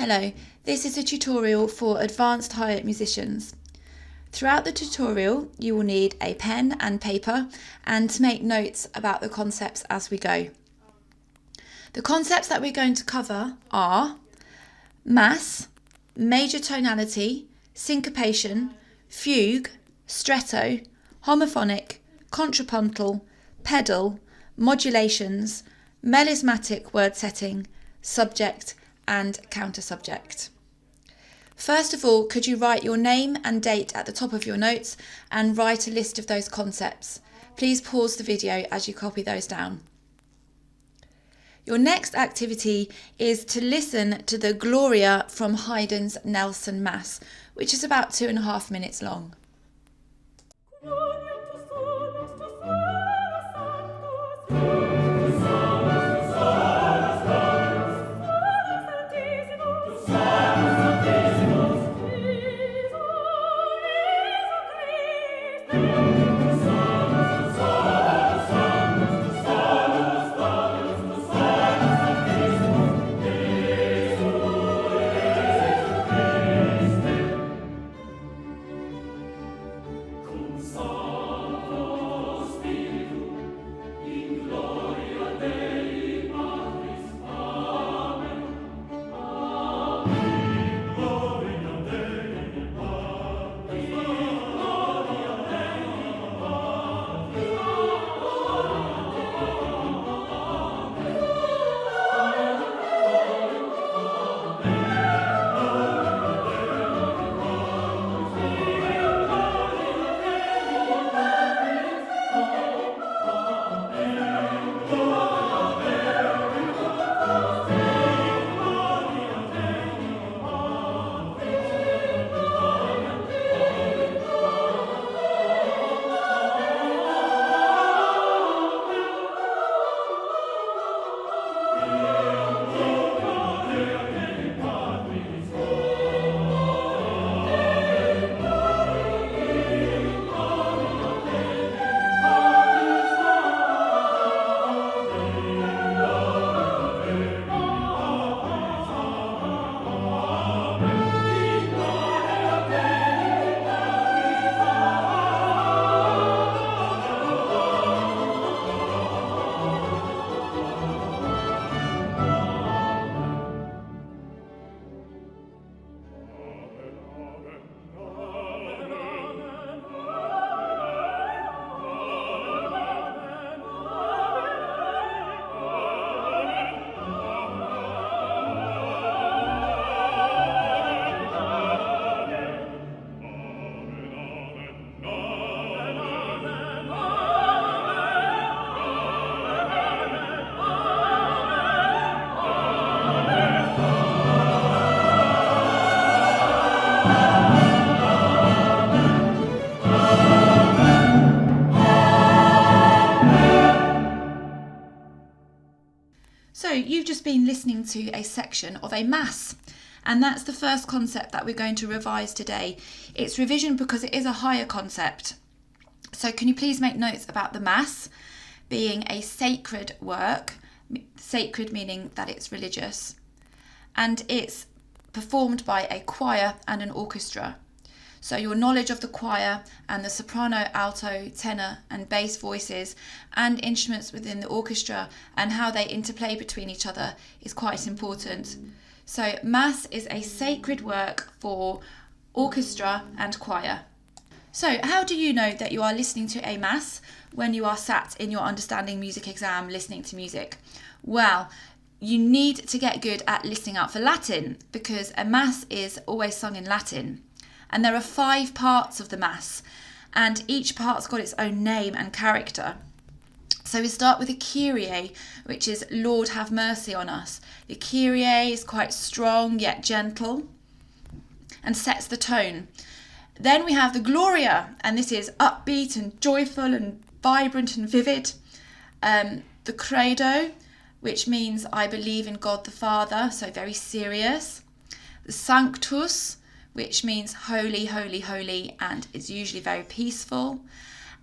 Hello, this is a tutorial for advanced hired musicians. Throughout the tutorial, you will need a pen and paper and to make notes about the concepts as we go. The concepts that we're going to cover are mass, major tonality, syncopation, fugue, stretto, homophonic, contrapuntal, pedal, modulations, melismatic word setting, subject, and counter-subject. First of all, could you write your name and date at the top of your notes and write a list of those concepts? Please pause the video as you copy those down. Your next activity is to listen to the Gloria from Haydn's Nelson Mass, which is about 2.5 minutes long. So you've just been listening to a section of a mass, and that's the first concept that we're going to revise today. It's revision because it is a higher concept. So can you please make notes about the mass being a sacred work, sacred meaning that it's religious, and it's performed by a choir and an orchestra. So your knowledge of the choir and the soprano, alto, tenor and bass voices and instruments within the orchestra and how they interplay between each other is quite important. So mass is a sacred work for orchestra and choir. So how do you know that you are listening to a mass when you are sat in your understanding music exam listening to music? Well, you need to get good at listening out for Latin because a mass is always sung in Latin. And there are 5 parts of the mass, and each part's got its own name and character. So we start with the Kyrie, which is Lord have mercy on us. The Kyrie is quite strong yet gentle and sets the tone. Then we have the Gloria, and this is upbeat and joyful and vibrant and vivid. The Credo, which means I believe in God the Father, so very serious. The Sanctus, which means holy, holy, holy, and is usually very peaceful.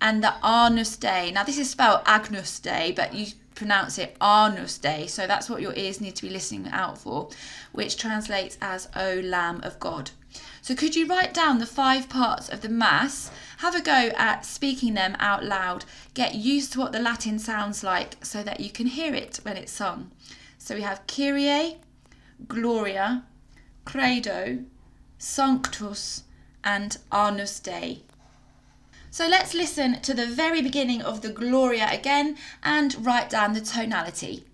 And the Agnus Dei. Now this is spelled Agnus Dei, but you pronounce it Agnus Dei. So that's what your ears need to be listening out for, which translates as O Lamb of God. So could you write down the 5 parts of the Mass? Have a go at speaking them out loud. Get used to what the Latin sounds like so that you can hear it when it's sung. So we have Kyrie, Gloria, Credo, Sanctus, and Agnus Dei. So let's listen to the very beginning of the Gloria again and write down the tonality.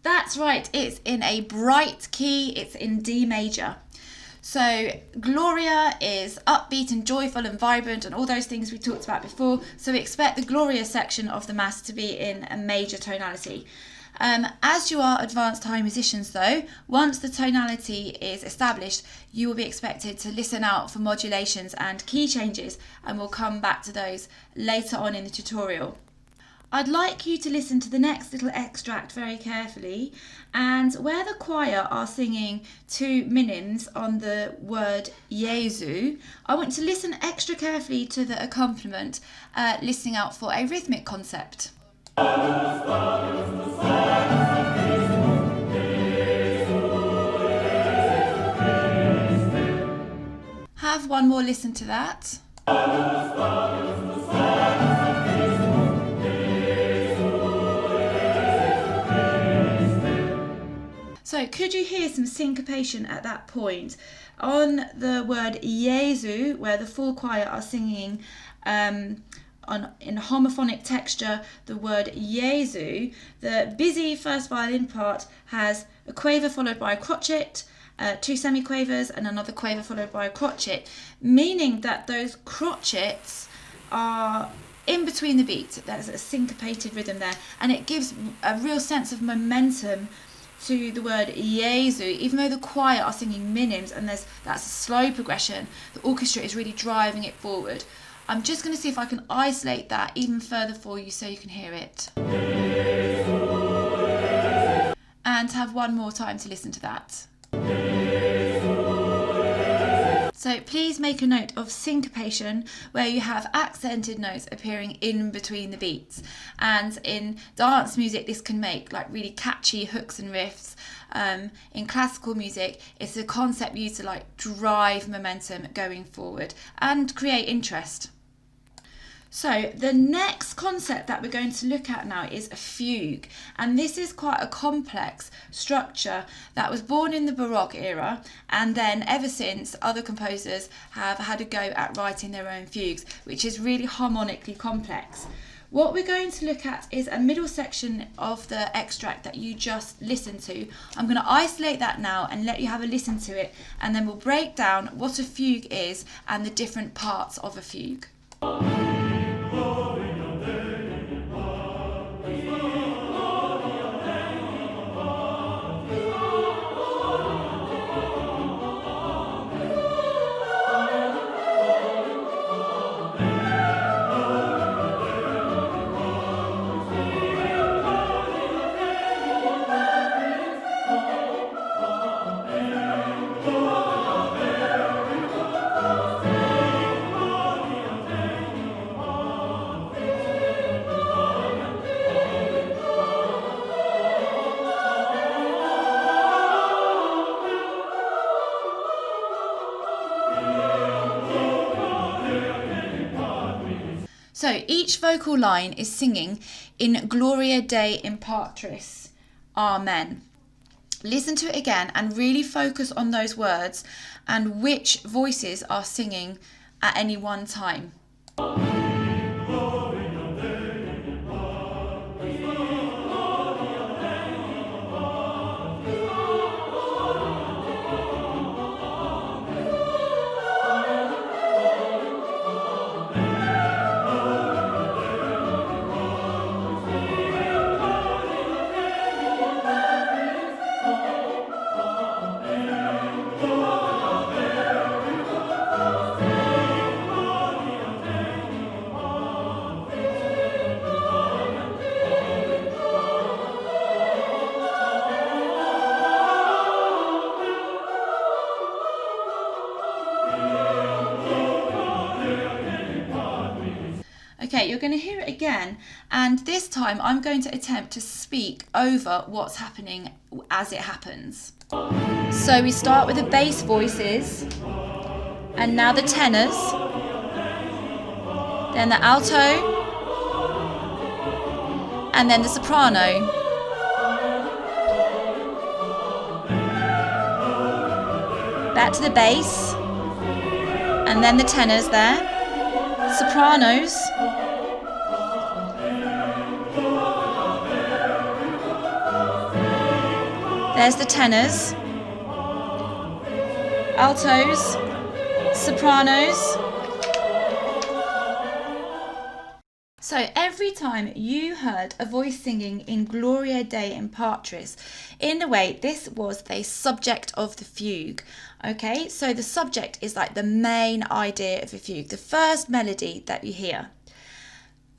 That's right, it's in a bright key, it's in D major. So Gloria is upbeat and joyful and vibrant and all those things we talked about before. So we expect the Gloria section of the Mass to be in a major tonality. As you are advanced high musicians though, once the tonality is established, you will be expected to listen out for modulations and key changes, and we'll come back to those later on in the tutorial. I'd like you to listen to the next little extract very carefully, and where the choir are singing 2 minims on the word Jesu, I want you to listen extra carefully to the accompaniment, listening out for a rhythmic concept. Have one more listen to that. So could you hear some syncopation at that point? On the word Jesu, where the full choir are singing in homophonic texture the word Jesu, the busy first violin part has a quaver followed by a crotchet, 2 semiquavers and another quaver followed by a crotchet, meaning that those crotchets are in between the beats. There's a syncopated rhythm there, and it gives a real sense of momentum to the word Jesu. Even though the choir are singing minims and that's a slow progression, the orchestra is really driving it forward. I'm just going to see if I can isolate that even further for you so you can hear it. And have one more time to listen to that. So please make a note of syncopation, where you have accented notes appearing in between the beats. And in dance music, this can make like really catchy hooks and riffs. In classical music, it's a concept used to like drive momentum going forward and create interest. So the next concept that we're going to look at now is a fugue, and this is quite a complex structure that was born in the Baroque era, and then ever since other composers have had a go at writing their own fugues, which is really harmonically complex. What we're going to look at is a middle section of the extract that you just listened to. I'm going to isolate that now and let you have a listen to it, and then we'll break down what a fugue is and the different parts of a fugue. So each vocal line is singing in Gloria Dei in Patris, Amen. Listen to it again and really focus on those words and which voices are singing at any one time. Okay, you're going to hear it again, and this time I'm going to attempt to speak over what's happening as it happens. So we start with the bass voices, and now the tenors, then the alto, and then the soprano. Back to the bass, and then the tenors there, sopranos, there's the tenors, altos, sopranos. So every time you heard a voice singing in Gloria Dei in Patris, in a way, this was the subject of the fugue. Okay, so the subject is like the main idea of a fugue, the first melody that you hear.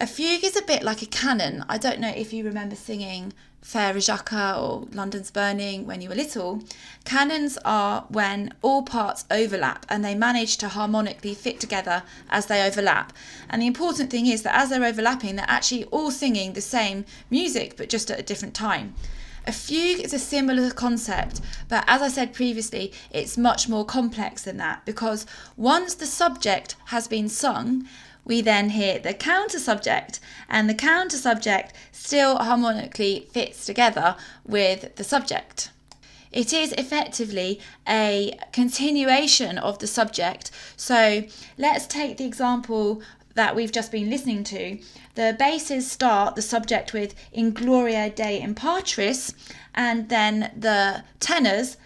A fugue is a bit like a canon. I don't know if you remember singing Faire Jacques or London's Burning when you were little. Canons are when all parts overlap and they manage to harmonically fit together as they overlap. And the important thing is that as they're overlapping, they're actually all singing the same music, but just at a different time. A fugue is a similar concept, but as I said previously, it's much more complex than that, because once the subject has been sung, we then hear the counter subject, and the counter subject still harmonically fits together with the subject. It is effectively a continuation of the subject. So let's take the example that we've just been listening to. The basses start the subject with In Gloria Dei in Patris, and then the tenors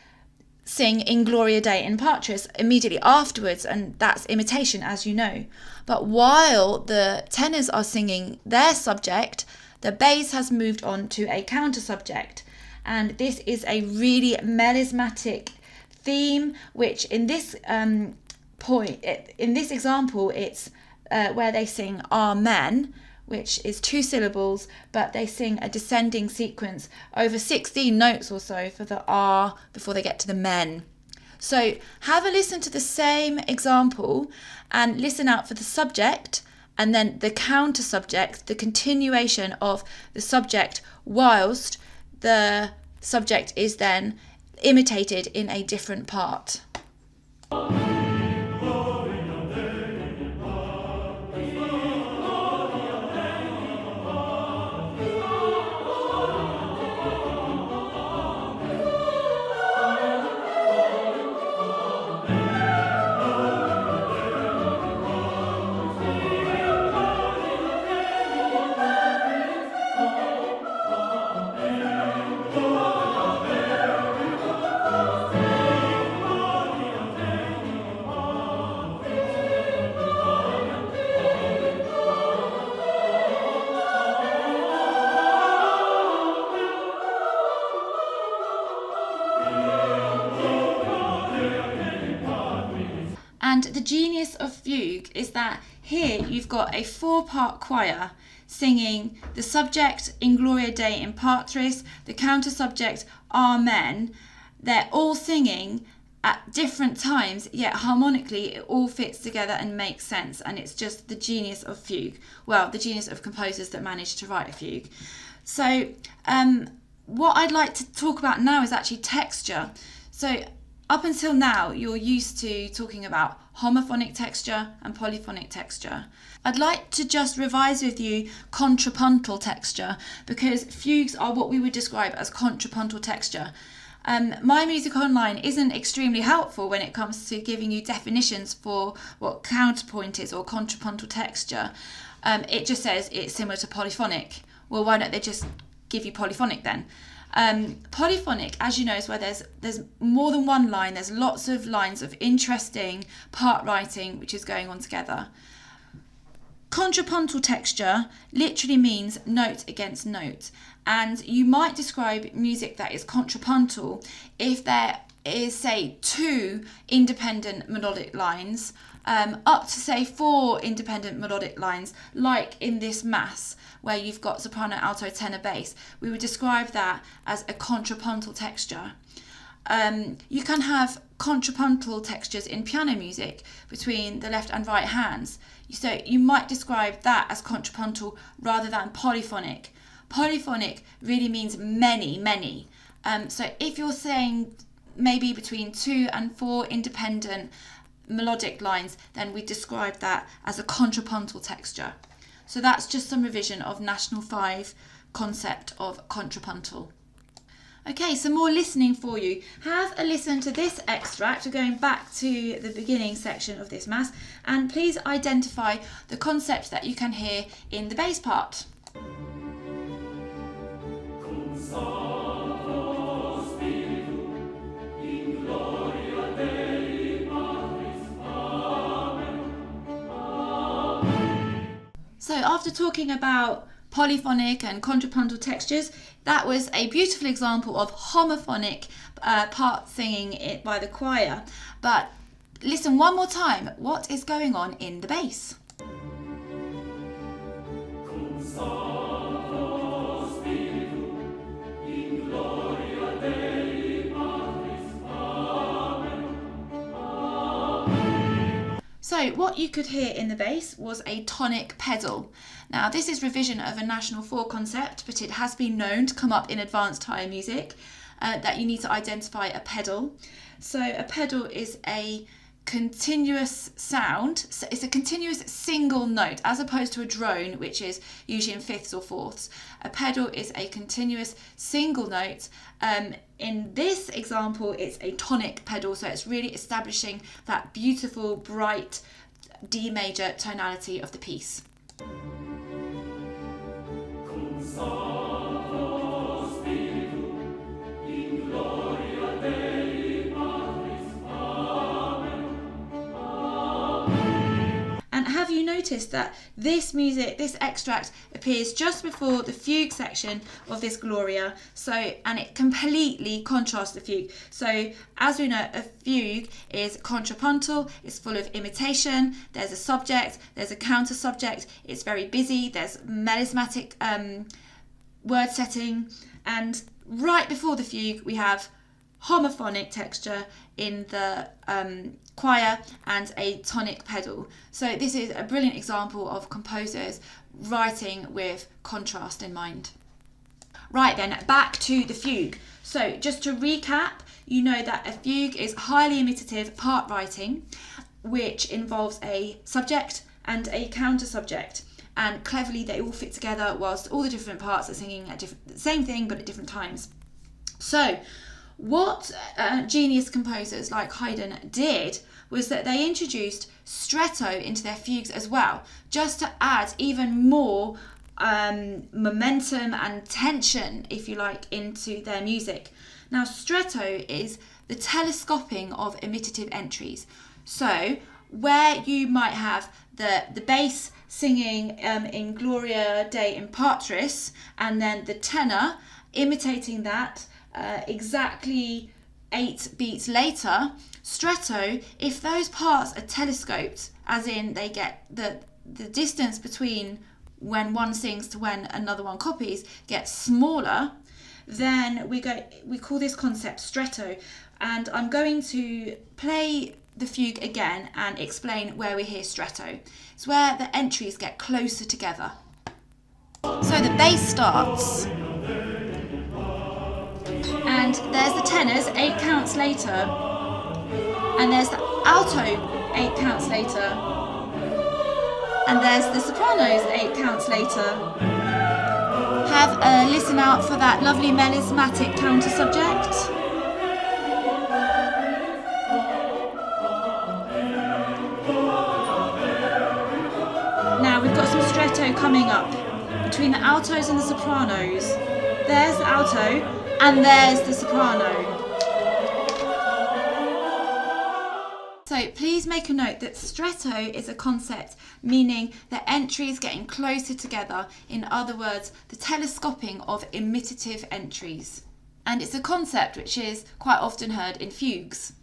sing In Gloria Dei in Patris immediately afterwards, and that's imitation, as you know. But while the tenors are singing their subject, the bass has moved on to a counter subject, and this is a really melismatic theme, which in this example, it's where they sing Amen, which is 2 syllables, but they sing a descending sequence over 16 notes or so for the R before they get to the men. So have a listen to the same example and listen out for the subject and then the counter subject, the continuation of the subject whilst the subject is then imitated in a different part. And the genius of fugue is that here you've got a 4-part choir singing the subject In Gloria Dei in Patris, the counter subject Amen. They're all singing at different times, yet harmonically it all fits together and makes sense, and it's just the genius of fugue. Well, the genius of composers that managed to write a fugue. So what I'd like to talk about now is actually texture. So up until now, you're used to talking about homophonic texture and polyphonic texture. I'd like to just revise with you contrapuntal texture, because fugues are what we would describe as contrapuntal texture. My music online isn't extremely helpful when it comes to giving you definitions for what counterpoint is or contrapuntal texture. It just says it's similar to polyphonic. Well, why don't they just give you polyphonic then? Polyphonic, as you know, is where there's more than one line. There's lots of lines of interesting part writing which is going on together. Contrapuntal texture literally means note against note, and you might describe music that is contrapuntal if there is, say, 2 independent melodic lines, up to, say, 4 independent melodic lines, like in this mass where you've got soprano, alto, tenor, bass. We would describe that as a contrapuntal texture. You can have contrapuntal textures in piano music between the left and right hands. So you might describe that as contrapuntal rather than polyphonic. Polyphonic really means many, many. So if you're saying maybe between 2 and 4 independent melodic lines, then we describe that as a contrapuntal texture. So that's just some revision of National 5 concept of contrapuntal. Okay, some more listening for you. Have a listen to this extract. We're going back to the beginning section of this mass, and please identify the concept that you can hear in the bass part. So after talking about polyphonic and contrapuntal textures, that was a beautiful example of homophonic part singing it by the choir. But listen one more time, what is going on in the bass? So what you could hear in the bass was a tonic pedal. Now this is revision of a National 4 concept, but it has been known to come up in advanced higher music that you need to identify a pedal. So a pedal is a continuous sound. So it's a continuous single note as opposed to a drone, which is usually in fifths or fourths. A pedal is a continuous single note. In this example, it's a tonic pedal, so it's really establishing that beautiful, bright D major tonality of the piece. And have you noticed that this music, this extract, appears just before the fugue section of this Gloria, and it completely contrasts the fugue. So as we know, a fugue is contrapuntal, it's full of imitation, there's a subject, there's a counter subject, it's very busy, there's melismatic word setting, and right before the fugue we have homophonic texture in the choir and a tonic pedal. So this is a brilliant example of composers writing with contrast in mind. Right then, back to the fugue. So just to recap, you know that a fugue is highly imitative part writing, which involves a subject and a counter subject. And cleverly they all fit together whilst all the different parts are singing at the same thing but at different times. So what genius composers like Haydn did was that they introduced stretto into their fugues as well, just to add even more momentum and tension, if you like, into their music. Now, stretto is the telescoping of imitative entries. So where you might have the bass singing in Gloria Dei in Patris, and then the tenor imitating that exactly 8 beats later, stretto, if those parts are telescoped, as in they get the distance between when one sings to when another one copies gets smaller, then we call this concept stretto. And I'm going to play the fugue again and explain where we hear stretto. It's where the entries get closer together. So the bass starts, and there's the tenors 8 counts later, and there's the alto 8 counts later, and there's the sopranos 8 counts later. Have a listen out for that lovely melismatic counter subject. Now we've got some stretto coming up between the altos and the sopranos. There's the alto and there's the soprano. So please make a note that stretto is a concept meaning the entries getting closer together. In other words, the telescoping of imitative entries. And it's a concept which is quite often heard in fugues.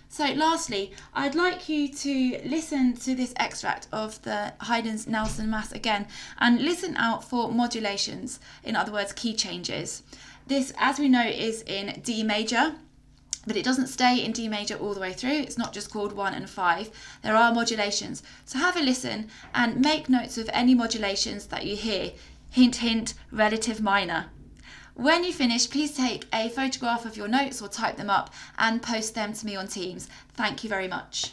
So lastly, I'd like you to listen to this extract of the Haydn's Nelson Mass again and listen out for modulations, in other words, key changes. This, as we know, is in D major, but it doesn't stay in D major all the way through. It's not just chord 1 and 5. There are modulations. So have a listen and make notes of any modulations that you hear. Hint, hint, relative minor. When you finish, please take a photograph of your notes or type them up and post them to me on Teams. Thank you very much.